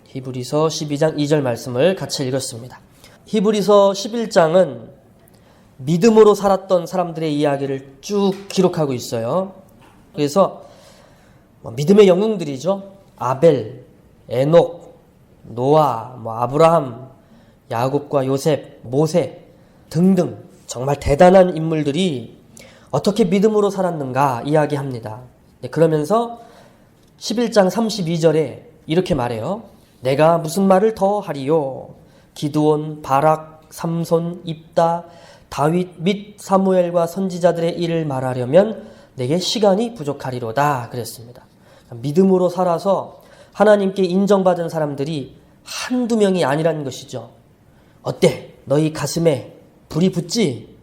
히브리서 12장 2절 말씀을 같이 읽었습니다. 히브리서 11장은 믿음으로 살았던 사람들의 이야기를 쭉 기록하고 있어요. 그래서 믿음의 영웅들이죠. 아벨, 에녹, 노아, 아브라함, 야곱과 요셉, 모세 등등 정말 대단한 인물들이 어떻게 믿음으로 살았는가 이야기합니다. 그러면서 11장 32절에 이렇게 말해요. 내가 무슨 말을 더 하리요? 기드온, 바락, 삼손, 입다, 다윗 및 사무엘과 선지자들의 일을 말하려면 내게 시간이 부족하리로다 그랬습니다. 믿음으로 살아서 하나님께 인정받은 사람들이 한두 명이 아니라는 것이죠. 어때? 너희 가슴에 불이 붙지?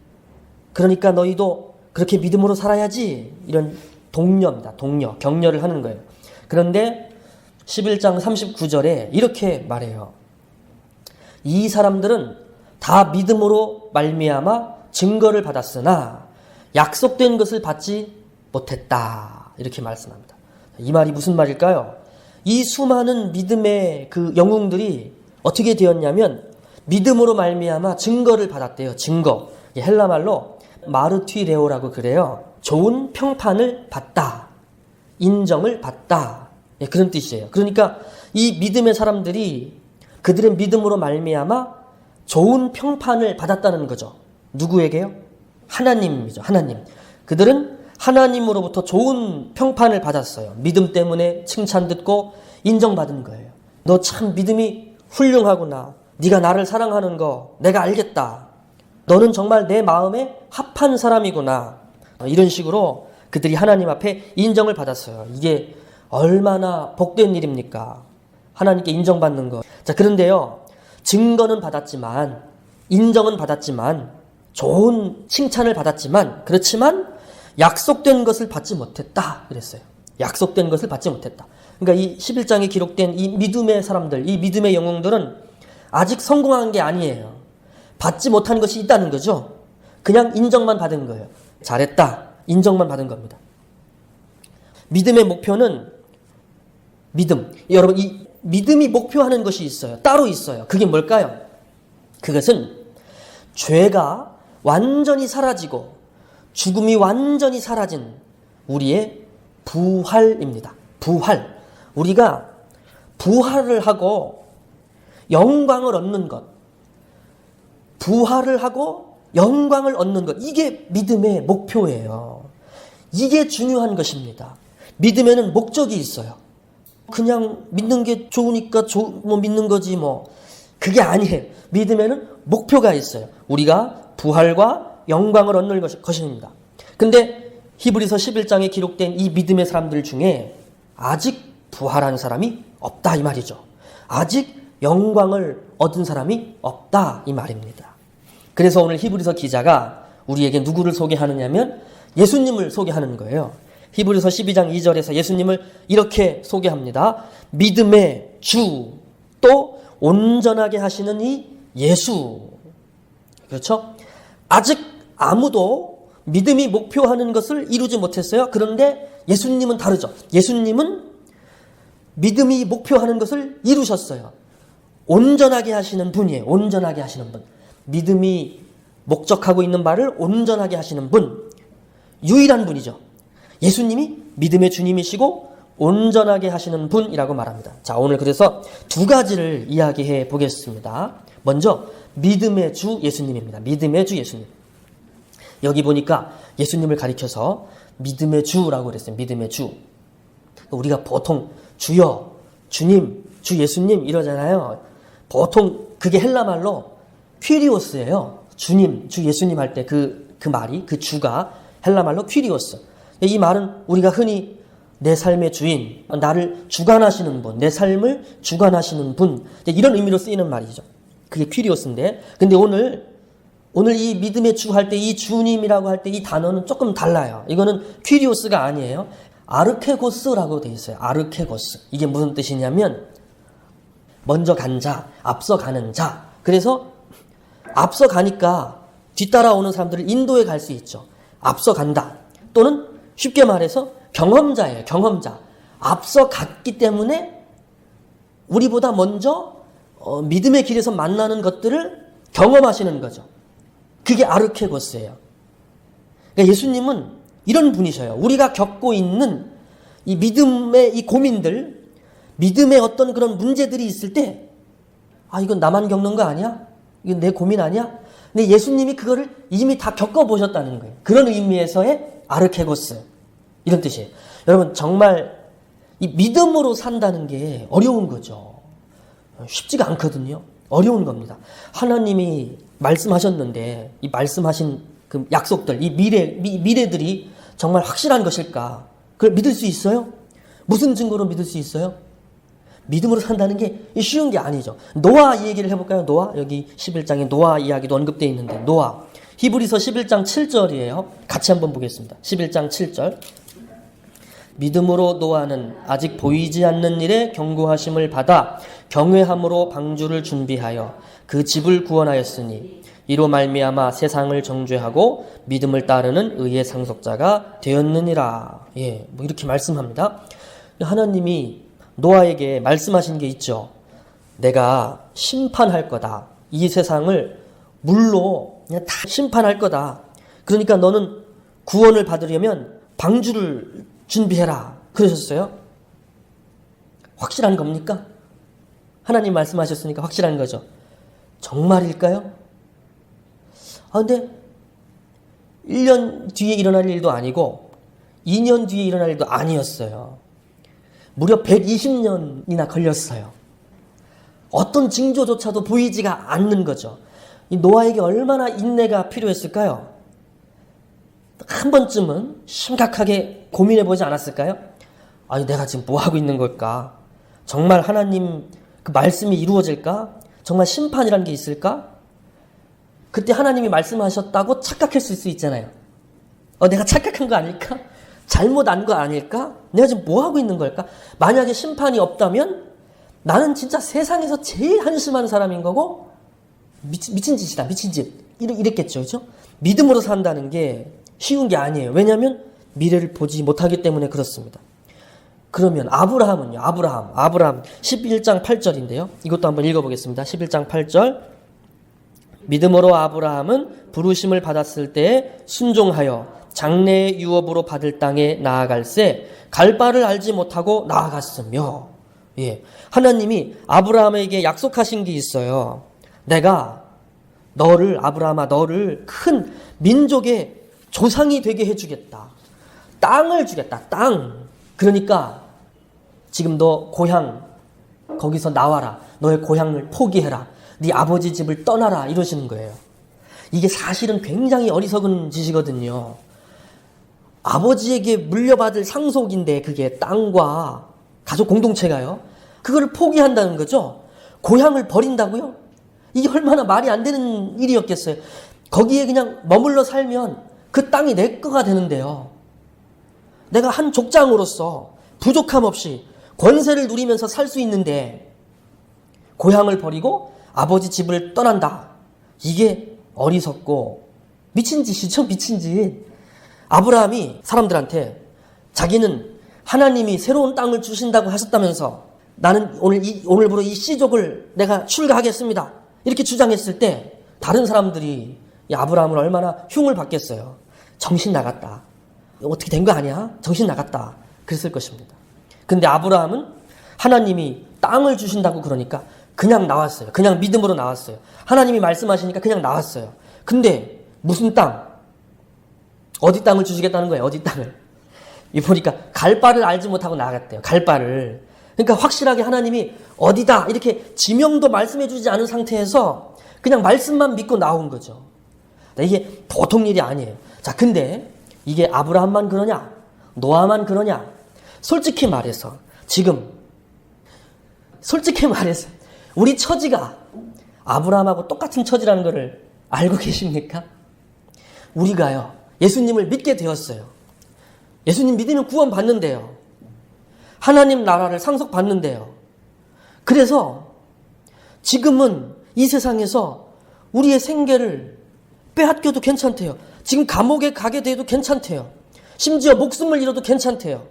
그러니까 너희도 그렇게 믿음으로 살아야지. 이런 동료입니다. 동료, 격려를 하는 거예요. 그런데 11장 39절에 이렇게 말해요. 이 사람들은 다 믿음으로 말미암아 증거를 받았으나 약속된 것을 받지 못했다. 이렇게 말씀합니다. 이 말이 무슨 말일까요? 이 수많은 믿음의 그 영웅들이 어떻게 되었냐면 믿음으로 말미암아 증거를 받았대요. 증거. 헬라말로 마르튀레오라고 그래요. 좋은 평판을 받다. 인정을 받다. 그런 뜻이에요. 그러니까 이 믿음의 사람들이 그들의 믿음으로 말미암아 좋은 평판을 받았다는 거죠. 누구에게요? 하나님이죠. 하나님. 그들은 하나님으로부터 좋은 평판을 받았어요. 믿음 때문에 칭찬 듣고 인정받은 거예요. 너 참 믿음이 훌륭하구나. 네가 나를 사랑하는 거 내가 알겠다. 너는 정말 내 마음에 합한 사람이구나. 이런 식으로 그들이 하나님 앞에 인정을 받았어요. 이게 얼마나 복된 일입니까? 하나님께 인정받는 거. 자, 그런데요. 증거는 받았지만, 인정은 받았지만, 좋은 칭찬을 받았지만, 그렇지만 약속된 것을 받지 못했다. 그랬어요. 약속된 것을 받지 못했다. 그러니까 이 11장에 기록된 이 믿음의 사람들, 이 믿음의 영웅들은 아직 성공한 게 아니에요. 받지 못한 것이 있다는 거죠. 그냥 인정만 받은 거예요. 잘했다. 인정만 받은 겁니다. 믿음의 목표는 믿음. 여러분, 이 믿음이 목표하는 것이 있어요. 따로 있어요. 그게 뭘까요? 그것은 죄가 완전히 사라지고 죽음이 완전히 사라진 우리의 부활입니다. 부활. 우리가 부활을 하고 영광을 얻는 것. 부활을 하고 영광을 얻는 것. 이게 믿음의 목표예요. 이게 중요한 것입니다. 믿음에는 목적이 있어요. 그냥 믿는 게 좋으니까 믿는 거지 그게 아니에요. 믿음에는 목표가 있어요. 우리가 부활과 영광을 얻는 것입니다. 근데 히브리서 11장에 기록된 이 믿음의 사람들 중에 아직 부활한 사람이 없다 이 말이죠. 아직 영광을 얻은 사람이 없다 이 말입니다. 그래서 오늘 히브리서 기자가 우리에게 누구를 소개하느냐면 예수님을 소개하는 거예요. 히브리서 12장 2절에서 예수님을 이렇게 소개합니다. 믿음의 주, 또 온전하게 하시는 이 예수. 그렇죠? 아직 아무도 믿음이 목표하는 것을 이루지 못했어요. 그런데 예수님은 다르죠. 예수님은 믿음이 목표하는 것을 이루셨어요. 온전하게 하시는 분이에요. 온전하게 하시는 분. 믿음이 목적하고 있는 바를 온전하게 하시는 분. 유일한 분이죠. 예수님이 믿음의 주님이시고 온전하게 하시는 분이라고 말합니다. 자, 오늘 그래서 두 가지를 이야기해 보겠습니다. 먼저 믿음의 주 예수님입니다. 믿음의 주 예수님. 여기 보니까 예수님을 가리켜서 믿음의 주라고 그랬어요. 믿음의 주. 우리가 보통 주여, 주님, 주 예수님 이러잖아요. 보통 그게 헬라말로 퀴리오스예요. 주님, 주 예수님 할 때 그 말이, 그 주가 헬라말로 퀴리오스. 이 말은 우리가 흔히 내 삶의 주인, 나를 주관하시는 분, 내 삶을 주관하시는 분, 이런 의미로 쓰이는 말이죠. 그게 퀴리오스인데, 근데 오늘 이 믿음의 주 할 때 이 주님이라고 할 때 이 단어는 조금 달라요. 이거는 퀴리오스가 아니에요. 아르케고스라고 되어 있어요. 아르케고스. 이게 무슨 뜻이냐면 먼저 간 자, 앞서 가는 자. 그래서 앞서 가니까 뒤따라오는 사람들을 인도해 갈 수 있죠. 앞서 간다. 또는 쉽게 말해서 경험자예요. 경험자. 앞서 갔기 때문에 우리보다 먼저 믿음의 길에서 만나는 것들을 경험하시는 거죠. 그게 아르케고스예요. 그러니까 예수님은 이런 분이셔요. 우리가 겪고 있는 이 믿음의 이 고민들, 믿음의 어떤 그런 문제들이 있을 때, 이건 나만 겪는 거 아니야? 이건 내 고민 아니야? 근데 예수님이 그거를 이미 다 겪어보셨다는 거예요. 그런 의미에서의 아르케고스. 이런 뜻이에요. 여러분, 정말 이 믿음으로 산다는 게 어려운 거죠. 쉽지가 않거든요. 어려운 겁니다. 하나님이 말씀하셨는데 이 말씀하신 그 약속들, 이 미래들이 정말 확실한 것일까? 그걸 믿을 수 있어요? 무슨 증거로 믿을 수 있어요? 믿음으로 산다는 게 쉬운 게 아니죠. 노아 얘기를 해볼까요? 노아. 여기 11장에 노아 이야기도 언급되어 있는데 노아. 히브리서 11장 7절이에요. 같이 한번 보겠습니다. 11장 7절. 믿음으로 노아는 아직 보이지 않는 일에 경고하심을 받아 경외함으로 방주를 준비하여 그 집을 구원하였으니 이로 말미암아 세상을 정죄하고 믿음을 따르는 의의 상속자가 되었느니라. 뭐 이렇게 말씀합니다. 하나님이 노아에게 말씀하신 게 있죠. 내가 심판할 거다. 이 세상을 물로 그냥 다 심판할 거다. 그러니까 너는 구원을 받으려면 방주를 준비해라. 그러셨어요. 확실한 겁니까? 하나님 말씀하셨으니까 확실한 거죠. 정말일까요? 근데 1년 뒤에 일어날 일도 아니고 2년 뒤에 일어날 일도 아니었어요. 무려 120년이나 걸렸어요. 어떤 징조조차도 보이지가 않는 거죠. 이 노아에게 얼마나 인내가 필요했을까요? 한 번쯤은 심각하게 고민해보지 않았을까요? 내가 지금 뭐 하고 있는 걸까? 정말 하나님 그 말씀이 이루어질까? 정말 심판이라는 게 있을까? 그때 하나님이 말씀하셨다고 착각했을 수 있잖아요. 내가 착각한 거 아닐까? 잘못 안 거 아닐까? 내가 지금 뭐 하고 있는 걸까? 만약에 심판이 없다면 나는 진짜 세상에서 제일 한심한 사람인 거고 미친 짓이다. 미친 짓. 이랬겠죠. 그렇죠? 믿음으로 산다는 게 쉬운 게 아니에요. 왜냐하면 미래를 보지 못하기 때문에 그렇습니다. 그러면 아브라함은요. 아브라함 11장 8절인데요. 이것도 한번 읽어보겠습니다. 11장 8절. 믿음으로 아브라함은 부르심을 받았을 때에 순종하여 장래의 유업으로 받을 땅에 나아갈새 갈 바를 알지 못하고 나아갔으며. 하나님이 아브라함에게 약속하신 게 있어요. 내가 아브라함아 너를 큰 민족의 조상이 되게 해주겠다. 땅을 주겠다. 땅. 그러니까 지금 너 고향 거기서 나와라. 너의 고향을 포기해라. 네 아버지 집을 떠나라. 이러시는 거예요. 이게 사실은 굉장히 어리석은 짓이거든요. 아버지에게 물려받을 상속인데 그게 땅과 가족 공동체가요. 그거를 포기한다는 거죠. 고향을 버린다고요? 이게 얼마나 말이 안 되는 일이었겠어요. 거기에 그냥 머물러 살면 그 땅이 내 거가 되는데요. 내가 한 족장으로서 부족함 없이 권세를 누리면서 살 수 있는데 고향을 버리고 아버지 집을 떠난다. 이게 어리석고 미친 짓이죠. 미친 짓. 아브라함이 사람들한테 자기는 하나님이 새로운 땅을 주신다고 하셨다면서 나는 오늘부로 이 씨족을 내가 출가하겠습니다. 이렇게 주장했을 때 다른 사람들이 이 아브라함을 얼마나 흉을 받겠어요. 정신 나갔다. 어떻게 된 거 아니야? 정신 나갔다. 그랬을 것입니다. 근데 아브라함은 하나님이 땅을 주신다고 그러니까 그냥 나왔어요. 그냥 믿음으로 나왔어요. 하나님이 말씀하시니까 그냥 나왔어요. 근데 무슨 땅? 어디 땅을 주시겠다는 거예요. 어디 땅을. 이 보니까 갈 바를 알지 못하고 나갔대요. 갈 바를. 그러니까 확실하게 하나님이 어디다 이렇게 지명도 말씀해 주지 않은 상태에서 그냥 말씀만 믿고 나온 거죠. 이게 보통 일이 아니에요. 자, 근데 이게 아브라함만 그러냐? 노아만 그러냐? 솔직히 말해서 우리 처지가 아브라함하고 똑같은 처지라는 것을 알고 계십니까? 우리가요. 예수님을 믿게 되었어요. 예수님 믿으면 구원 받는데요. 하나님 나라를 상속받는데요. 그래서 지금은 이 세상에서 우리의 생계를 빼앗겨도 괜찮대요. 지금 감옥에 가게 돼도 괜찮대요. 심지어 목숨을 잃어도 괜찮대요.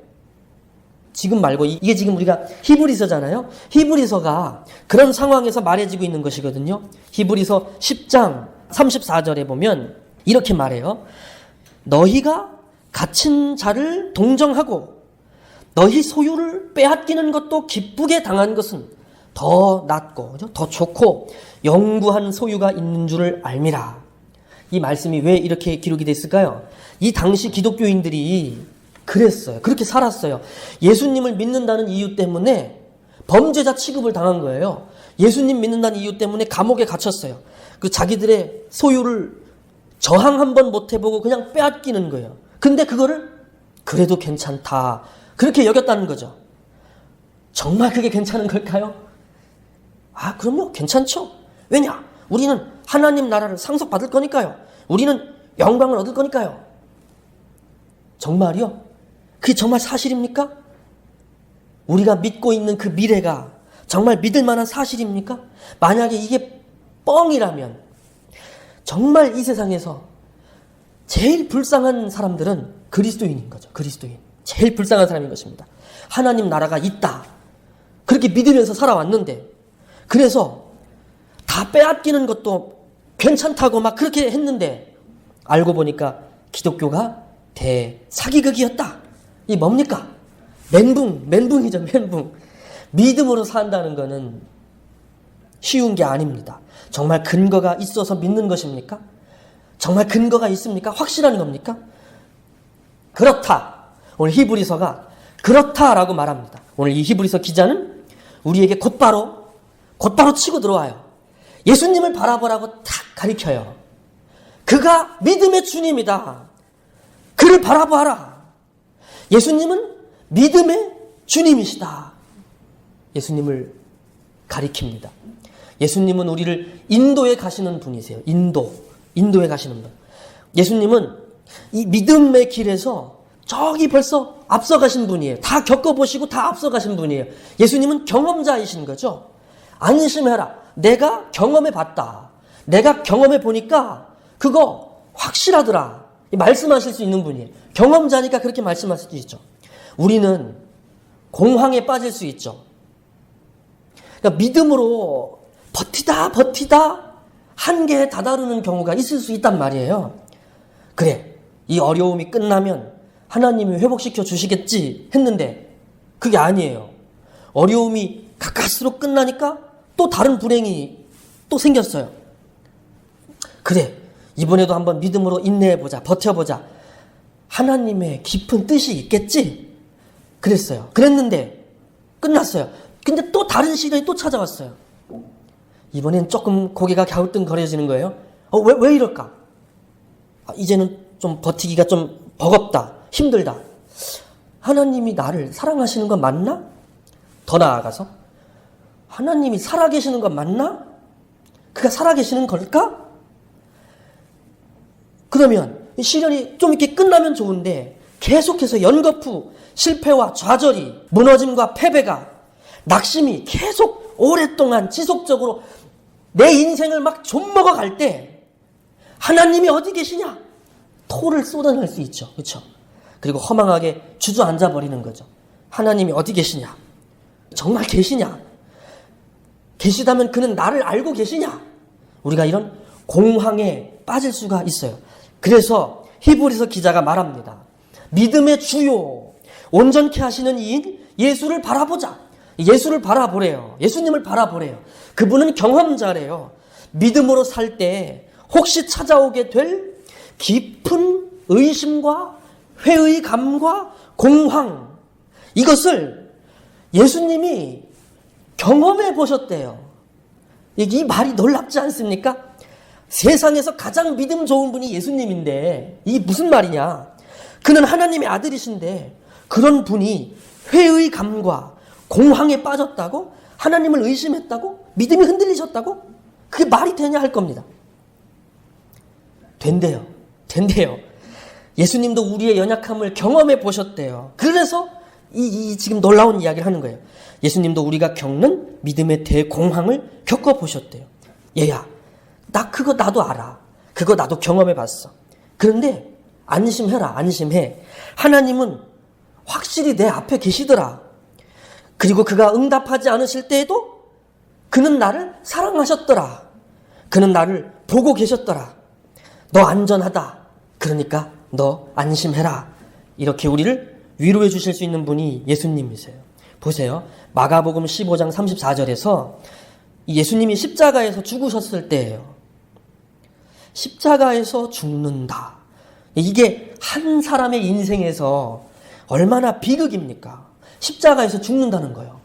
지금 말고 이게 지금 우리가 히브리서잖아요. 히브리서가 그런 상황에서 말해지고 있는 것이거든요. 히브리서 10장 34절에 보면 이렇게 말해요. 너희가 갇힌 자를 동정하고 너희 소유를 빼앗기는 것도 기쁘게 당한 것은 더 낫고 더 좋고 영구한 소유가 있는 줄을 알미라. 이 말씀이 왜 이렇게 기록이 됐을까요? 이 당시 기독교인들이 그랬어요. 그렇게 살았어요. 예수님을 믿는다는 이유 때문에 범죄자 취급을 당한 거예요. 예수님 믿는다는 이유 때문에 감옥에 갇혔어요. 그 자기들의 소유를 저항 한번 못 해보고 그냥 빼앗기는 거예요. 근데 그거를 그래도 괜찮다. 그렇게 여겼다는 거죠. 정말 그게 괜찮은 걸까요? 아, 그럼요. 괜찮죠. 왜냐? 우리는 하나님 나라를 상속받을 거니까요. 우리는 영광을 얻을 거니까요. 정말요? 그게 정말 사실입니까? 우리가 믿고 있는 그 미래가 정말 믿을 만한 사실입니까? 만약에 이게 뻥이라면 정말 이 세상에서 제일 불쌍한 사람들은 그리스도인인 거죠. 그리스도인. 제일 불쌍한 사람인 것입니다. 하나님 나라가 있다. 그렇게 믿으면서 살아왔는데 그래서 다 빼앗기는 것도 괜찮다고 막 그렇게 했는데 알고 보니까 기독교가 대사기극이었다. 이 뭡니까? 멘붕이죠. 멘붕. 믿음으로 산다는 것은 쉬운 게 아닙니다. 정말 근거가 있어서 믿는 것입니까? 정말 근거가 있습니까? 확실한 겁니까? 그렇다. 오늘 히브리서가 그렇다라고 말합니다. 오늘 이 히브리서 기자는 우리에게 곧바로 치고 들어와요. 예수님을 바라보라고 탁 가리켜요. 그가 믿음의 주님이다. 그를 바라보아라. 예수님은 믿음의 주님이시다. 예수님을 가리킵니다. 예수님은 우리를 인도에 가시는 분이세요. 인도에 가시는 분. 예수님은 이 믿음의 길에서 저기 벌써 앞서가신 분이에요. 다 겪어보시고 다 앞서가신 분이에요. 예수님은 경험자이신 거죠. 안심해라. 내가 경험해봤다. 내가 경험해보니까 그거 확실하더라. 말씀하실 수 있는 분이에요. 경험자니까 그렇게 말씀하실 수 있죠. 우리는 공황에 빠질 수 있죠. 그러니까 믿음으로 버티다 한계에 다다르는 경우가 있을 수 있단 말이에요. 그래, 이 어려움이 끝나면 하나님이 회복시켜 주시겠지 했는데 그게 아니에요. 어려움이 가까스로 끝나니까 또 다른 불행이 또 생겼어요. 그래, 이번에도 한번 믿음으로 인내해보자, 버텨보자. 하나님의 깊은 뜻이 있겠지? 그랬어요. 그랬는데 끝났어요. 근데 또 다른 시련이 또 찾아왔어요. 이번엔 조금 고개가 갸우뚱거려지는 거예요. 왜 이럴까? 이제는 좀 버티기가 좀 버겁다. 힘들다. 하나님이 나를 사랑하시는 건 맞나? 더 나아가서 하나님이 살아계시는 건 맞나? 그가 살아계시는 걸까? 그러면 시련이 좀 이렇게 끝나면 좋은데 계속해서 연거푸 실패와 좌절이, 무너짐과 패배가, 낙심이 계속 오랫동안 지속적으로 내 인생을 막 좀먹어 갈 때 하나님이 어디 계시냐? 토를 쏟아낼 수 있죠. 그렇죠? 그리고 허망하게 주저앉아 버리는 거죠. 하나님이 어디 계시냐? 정말 계시냐? 계시다면 그는 나를 알고 계시냐? 우리가 이런 공황에 빠질 수가 있어요. 그래서 히브리서 기자가 말합니다. 믿음의 주요, 온전케 하시는 이인 예수를 바라보자. 예수를 바라보래요. 예수님을 바라보래요. 그분은 경험자래요. 믿음으로 살 때 혹시 찾아오게 될 깊은 의심과 회의감과 공황, 이것을 예수님이 경험해 보셨대요. 이 말이 놀랍지 않습니까? 세상에서 가장 믿음 좋은 분이 예수님인데 이게 무슨 말이냐? 그는 하나님의 아들이신데 그런 분이 회의감과 공황에 빠졌다고? 하나님을 의심했다고? 믿음이 흔들리셨다고? 그게 말이 되냐 할 겁니다. 된대요. 예수님도 우리의 연약함을 경험해 보셨대요. 그래서 이 지금 놀라운 이야기를 하는 거예요. 예수님도 우리가 겪는 믿음의 대공황을 겪어보셨대요. 얘야, 그거 나도 알아. 그거 나도 경험해 봤어. 그런데 안심해라, 안심해. 하나님은 확실히 내 앞에 계시더라. 그리고 그가 응답하지 않으실 때에도 그는 나를 사랑하셨더라. 그는 나를 보고 계셨더라. 너 안전하다. 그러니까 너 안심해라. 이렇게 우리를 위로해 주실 수 있는 분이 예수님이세요. 보세요. 마가복음 15장 34절에서 예수님이 십자가에서 죽으셨을 때예요. 십자가에서 죽는다. 이게 한 사람의 인생에서 얼마나 비극입니까? 십자가에서 죽는다는 거예요.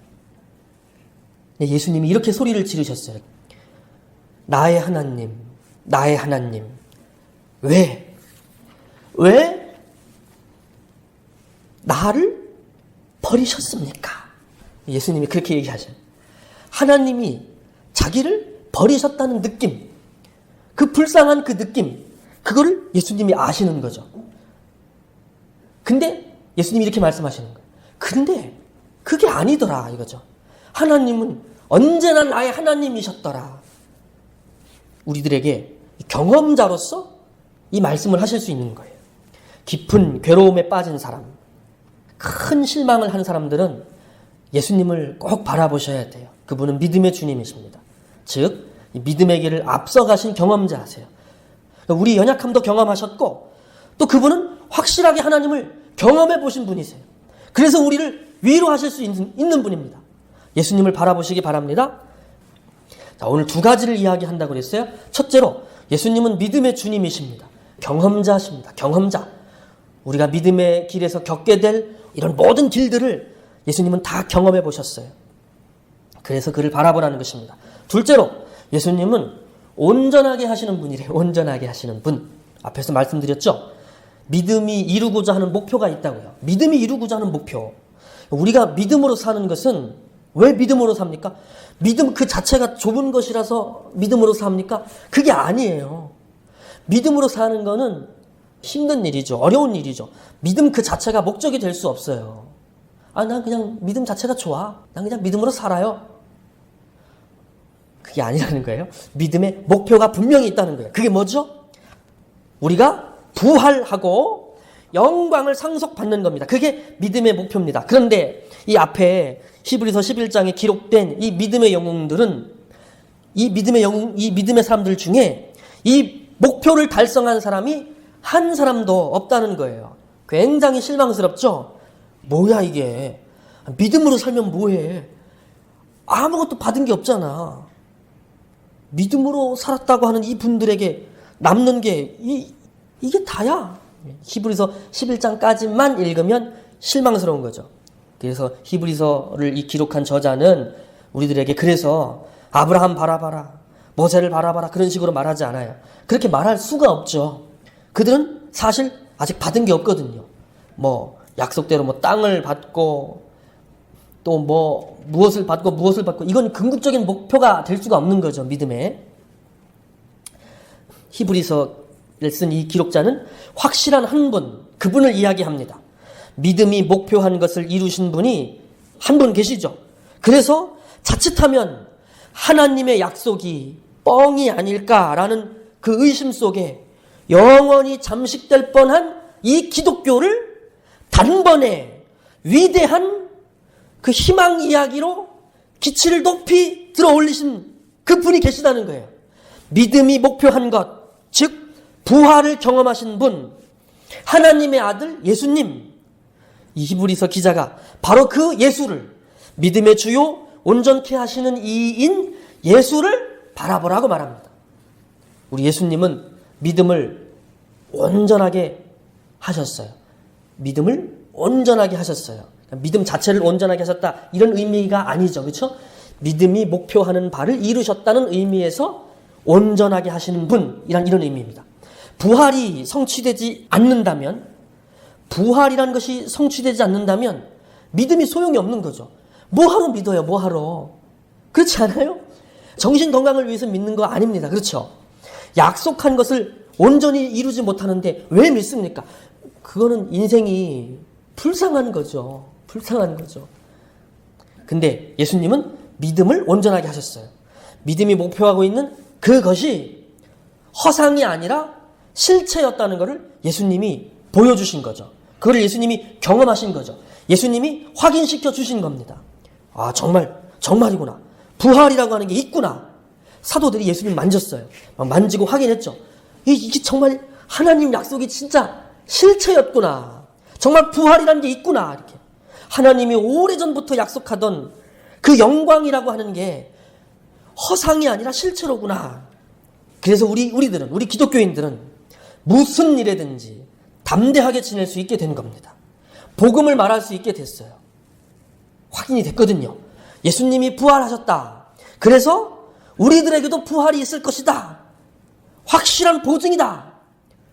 예수님이 이렇게 소리를 지르셨어요. 나의 하나님, 나의 하나님. 왜 나를 버리셨습니까? 예수님이 그렇게 얘기하셔요. 하나님이 자기를 버리셨다는 느낌, 그 불쌍한 그 느낌, 그거를 예수님이 아시는 거죠. 근데 예수님이 이렇게 말씀하시는 거예요. 근데 그게 아니더라 이거죠. 하나님은 언제나 나의 하나님이셨더라. 우리들에게 경험자로서 이 말씀을 하실 수 있는 거예요. 깊은 괴로움에 빠진 사람, 큰 실망을 한 사람들은 예수님을 꼭 바라보셔야 돼요. 그분은 믿음의 주님이십니다. 즉 믿음의 길을 앞서가신 경험자세요. 우리 연약함도 경험하셨고 또 그분은 확실하게 하나님을 경험해 보신 분이세요. 그래서 우리를 위로하실 수 있는 분입니다. 예수님을 바라보시기 바랍니다. 자, 오늘 두 가지를 이야기한다고 그랬어요. 첫째로 예수님은 믿음의 주님이십니다. 경험자십니다. 경험자. 우리가 믿음의 길에서 겪게 될 이런 모든 길들을 예수님은 다 경험해 보셨어요. 그래서 그를 바라보라는 것입니다. 둘째로 예수님은 온전하게 하시는 분이래요. 온전하게 하시는 분. 앞에서 말씀드렸죠. 믿음이 이루고자 하는 목표가 있다고요. 믿음이 이루고자 하는 목표. 우리가 믿음으로 사는 것은 왜 믿음으로 삽니까? 믿음 그 자체가 좁은 것이라서 믿음으로 삽니까? 그게 아니에요. 믿음으로 사는 거는 힘든 일이죠. 어려운 일이죠. 믿음 그 자체가 목적이 될 수 없어요. 난 그냥 믿음 자체가 좋아. 난 그냥 믿음으로 살아요. 그게 아니라는 거예요. 믿음의 목표가 분명히 있다는 거예요. 그게 뭐죠? 우리가 부활하고 영광을 상속받는 겁니다. 그게 믿음의 목표입니다. 그런데 이 앞에 히브리서 11장에 기록된 이 믿음의 영웅들은 이 믿음의 사람들 중에 이 목표를 달성한 사람이 한 사람도 없다는 거예요. 굉장히 실망스럽죠? 뭐야 이게. 믿음으로 살면 뭐해. 아무것도 받은 게 없잖아. 믿음으로 살았다고 하는 이 분들에게 남는 게 이게 다야. 히브리서 11장까지만 읽으면 실망스러운 거죠. 그래서 히브리서를 기록한 저자는 우리들에게 그래서 아브라함 바라봐라, 모세를 바라봐라 그런 식으로 말하지 않아요. 그렇게 말할 수가 없죠. 그들은 사실 아직 받은 게 없거든요. 약속대로 땅을 받고 또 무엇을 받고 이건 궁극적인 목표가 될 수가 없는 거죠. 믿음에. 히브리서를 쓴 이 기록자는 확실한 한 분, 그분을 이야기합니다. 믿음이 목표한 것을 이루신 분이 한 분 계시죠. 그래서 자칫하면 하나님의 약속이 뻥이 아닐까라는 그 의심 속에 영원히 잠식될 뻔한 이 기독교를 단번에 위대한 그 희망 이야기로 기치를 높이 들어 올리신 그 분이 계시다는 거예요. 믿음이 목표한 것, 즉 부활을 경험하신 분, 하나님의 아들 예수님. 이 히브리서 기자가 바로 그 예수를, 믿음의 주요 온전케 하시는 이인 예수를 바라보라고 말합니다. 우리 예수님은 믿음을 온전하게 하셨어요. 믿음을 온전하게 하셨어요. 믿음 자체를 온전하게 하셨다 이런 의미가 아니죠. 그렇죠? 믿음이 목표하는 바를 이루셨다는 의미에서 온전하게 하시는 분이란 이런 의미입니다. 부활이 성취되지 않는다면, 부활이라는 것이 성취되지 않는다면 믿음이 소용이 없는 거죠. 뭐하러 믿어요? 뭐하러? 그렇지 않아요? 정신 건강을 위해서 믿는 거 아닙니다. 그렇죠? 약속한 것을 온전히 이루지 못하는데 왜 믿습니까? 그거는 인생이 불쌍한 거죠. 불쌍한 거죠. 근데 예수님은 믿음을 온전하게 하셨어요. 믿음이 목표하고 있는 그것이 허상이 아니라 실체였다는 것을 예수님이 보여주신 거죠. 그걸 예수님이 경험하신 거죠. 예수님이 확인시켜 주신 겁니다. 아, 정말이구나. 부활이라고 하는 게 있구나. 사도들이 예수님 만졌어요. 막 만지고 확인했죠. 이게 정말 하나님 약속이 진짜 실체였구나. 정말 부활이라는 게 있구나. 이렇게. 하나님이 오래전부터 약속하던 그 영광이라고 하는 게 허상이 아니라 실체로구나. 그래서 우리 기독교인들은 무슨 일에든지 담대하게 지낼 수 있게 된 겁니다. 복음을 말할 수 있게 됐어요. 확인이 됐거든요. 예수님이 부활하셨다. 그래서 우리들에게도 부활이 있을 것이다. 확실한 보증이다.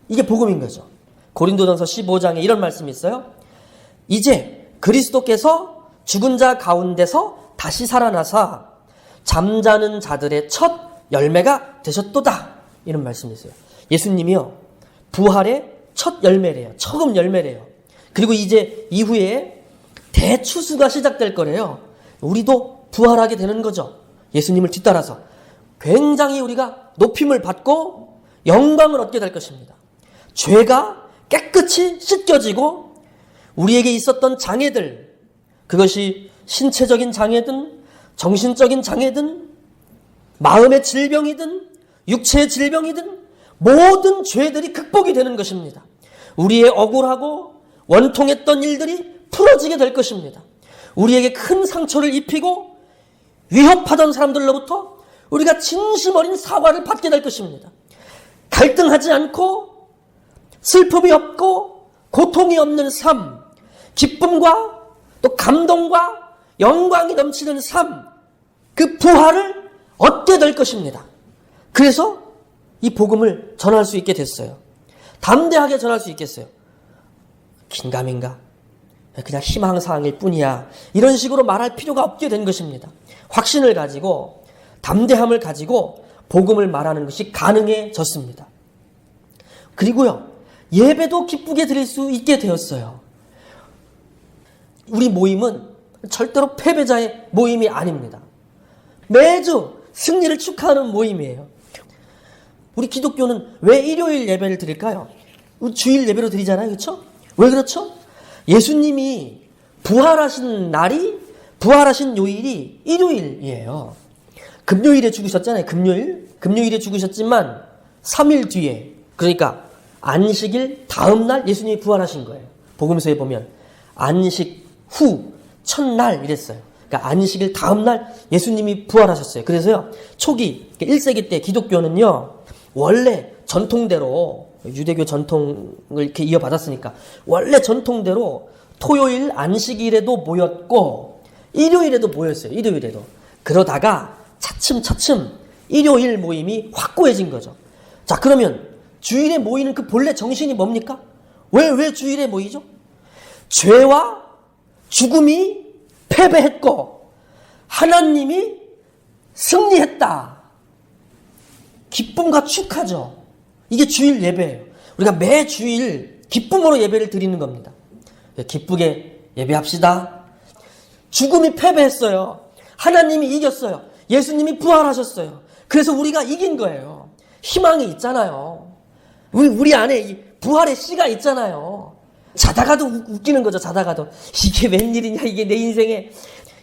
이게 복음인 거죠. 고린도전서 15장에 이런 말씀이 있어요. 이제 그리스도께서 죽은 자 가운데서 다시 살아나사 잠자는 자들의 첫 열매가 되셨도다. 이런 말씀이 있어요. 예수님이요, 부활의 첫 열매래요. 처음 열매래요. 그리고 이제 이후에 대추수가 시작될 거래요. 우리도 부활하게 되는 거죠. 예수님을 뒤따라서 굉장히 우리가 높임을 받고 영광을 얻게 될 것입니다. 죄가 깨끗이 씻겨지고 우리에게 있었던 장애들, 그것이 신체적인 장애든 정신적인 장애든 마음의 질병이든 육체의 질병이든 모든 죄들이 극복이 되는 것입니다. 우리의 억울하고 원통했던 일들이 풀어지게 될 것입니다. 우리에게 큰 상처를 입히고 위협하던 사람들로부터 우리가 진심 어린 사과를 받게 될 것입니다. 갈등하지 않고 슬픔이 없고 고통이 없는 삶, 기쁨과 또 감동과 영광이 넘치는 삶, 그 부활을 얻게 될 것입니다. 그래서 이 복음을 전할 수 있게 됐어요. 담대하게 전할 수 있겠어요. 긴가민가? 그냥 희망사항일 뿐이야. 이런 식으로 말할 필요가 없게 된 것입니다. 확신을 가지고 담대함을 가지고 복음을 말하는 것이 가능해졌습니다. 그리고요, 예배도 기쁘게 드릴 수 있게 되었어요. 우리 모임은 절대로 패배자의 모임이 아닙니다. 매주 승리를 축하하는 모임이에요. 우리 기독교는 왜 일요일 예배를 드릴까요? 주일 예배로 드리잖아요. 그렇죠? 왜 그렇죠? 예수님이 부활하신 날이, 부활하신 요일이 일요일이에요. 금요일에 죽으셨잖아요. 금요일에 죽으셨지만 3일 뒤에, 그러니까 안식일 다음 날 예수님이 부활하신 거예요. 복음서에 보면 안식 후 첫날 이랬어요. 그러니까 안식일 다음 날 예수님이 부활하셨어요. 그래서요, 초기 1세기 때 기독교는요, 원래 전통대로 유대교 전통을 이렇게 이어받았으니까 원래 전통대로 토요일 안식일에도 모였고 일요일에도 모였어요. 일요일에도. 그러다가 차츰 일요일 모임이 확고해진 거죠. 자, 그러면 주일에 모이는 그 본래 정신이 뭡니까? 왜 주일에 모이죠? 죄와 죽음이 패배했고 하나님이 승리했다. 기쁨과 축하죠. 이게 주일 예배예요. 우리가 매 주일 기쁨으로 예배를 드리는 겁니다. 기쁘게 예배합시다. 죽음이 패배했어요. 하나님이 이겼어요. 예수님이 부활하셨어요. 그래서 우리가 이긴 거예요. 희망이 있잖아요. 우리 안에 이 부활의 씨가 있잖아요. 자다가도 웃기는 거죠. 자다가도 이게 웬일이냐, 이게 내 인생에.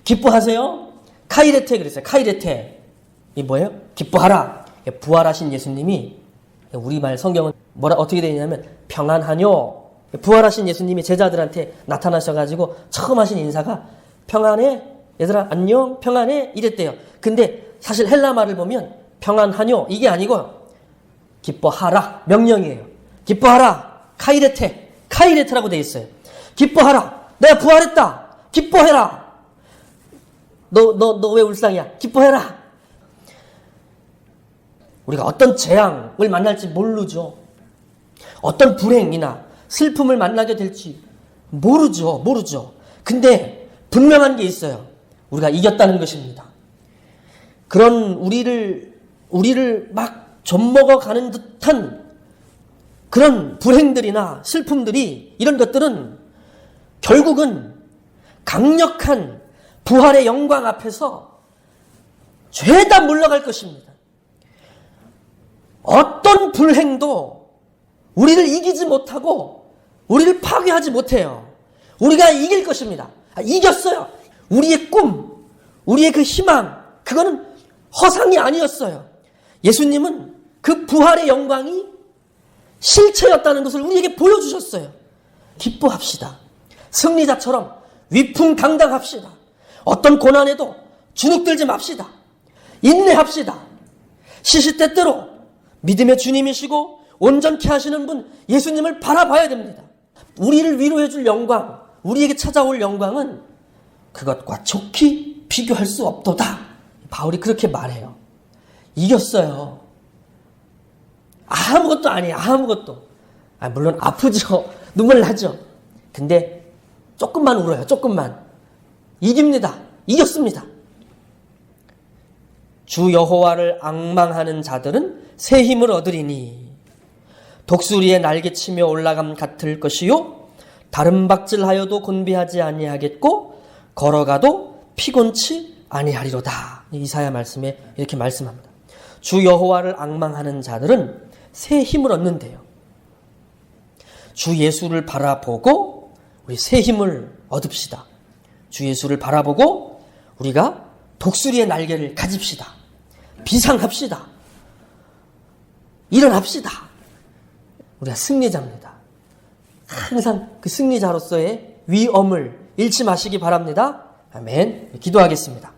기뻐하세요? 카이레테 그랬어요. 카이레테. 이 뭐예요? 기뻐하라. 부활하신 예수님이, 우리말 성경은 어떻게 되어 있냐면 평안하뇨. 부활하신 예수님이 제자들한테 나타나셔가지고 처음 하신 인사가 평안해? 얘들아 안녕? 평안해? 이랬대요. 근데 사실 헬라 말을 보면 평안하뇨 이게 아니고 기뻐하라 명령이에요. 기뻐하라. 카이레테라고 되어 있어요. 기뻐하라. 내가 부활했다. 기뻐해라. 너 왜 울상이야? 기뻐해라. 우리가 어떤 재앙을 만날지 모르죠. 어떤 불행이나 슬픔을 만나게 될지 모르죠. 근데 분명한 게 있어요. 우리가 이겼다는 것입니다. 그런 우리를 막 좀먹어가는 듯한 그런 불행들이나 슬픔들이, 이런 것들은 결국은 강력한 부활의 영광 앞에서 죄다 물러갈 것입니다. 어떤 불행도 우리를 이기지 못하고 우리를 파괴하지 못해요. 우리가 이길 것입니다. 이겼어요. 우리의 꿈, 우리의 그 희망, 그거는 허상이 아니었어요. 예수님은 그 부활의 영광이 실체였다는 것을 우리에게 보여주셨어요. 기뻐합시다. 승리자처럼 위풍당당합시다. 어떤 고난에도 주눅들지 맙시다. 인내합시다. 시시때때로 믿음의 주님이시고 온전케 하시는 분 예수님을 바라봐야 됩니다. 우리를 위로해 줄 영광, 우리에게 찾아올 영광은 그것과 좋게 비교할 수 없도다. 바울이 그렇게 말해요. 이겼어요. 아무것도 아니에요. 아무것도. 물론 아프죠. 눈물 나죠. 근데 조금만 울어요. 조금만. 이깁니다. 이겼습니다. 주 여호와를 앙망하는 자들은 새 힘을 얻으리니 독수리의 날개치며 올라감 같을 것이요 다름박질하여도 곤비하지 아니하겠고 걸어가도 피곤치 아니하리로다. 이사야 말씀에 이렇게 말씀합니다. 주 여호와를 앙망하는 자들은 새 힘을 얻는데요. 주 예수를 바라보고 우리 새 힘을 얻읍시다. 주 예수를 바라보고 우리가 독수리의 날개를 가집시다. 비상합시다. 일어납시다. 우리가 승리자입니다. 항상 그 승리자로서의 위엄을 잃지 마시기 바랍니다. 아멘. 기도하겠습니다.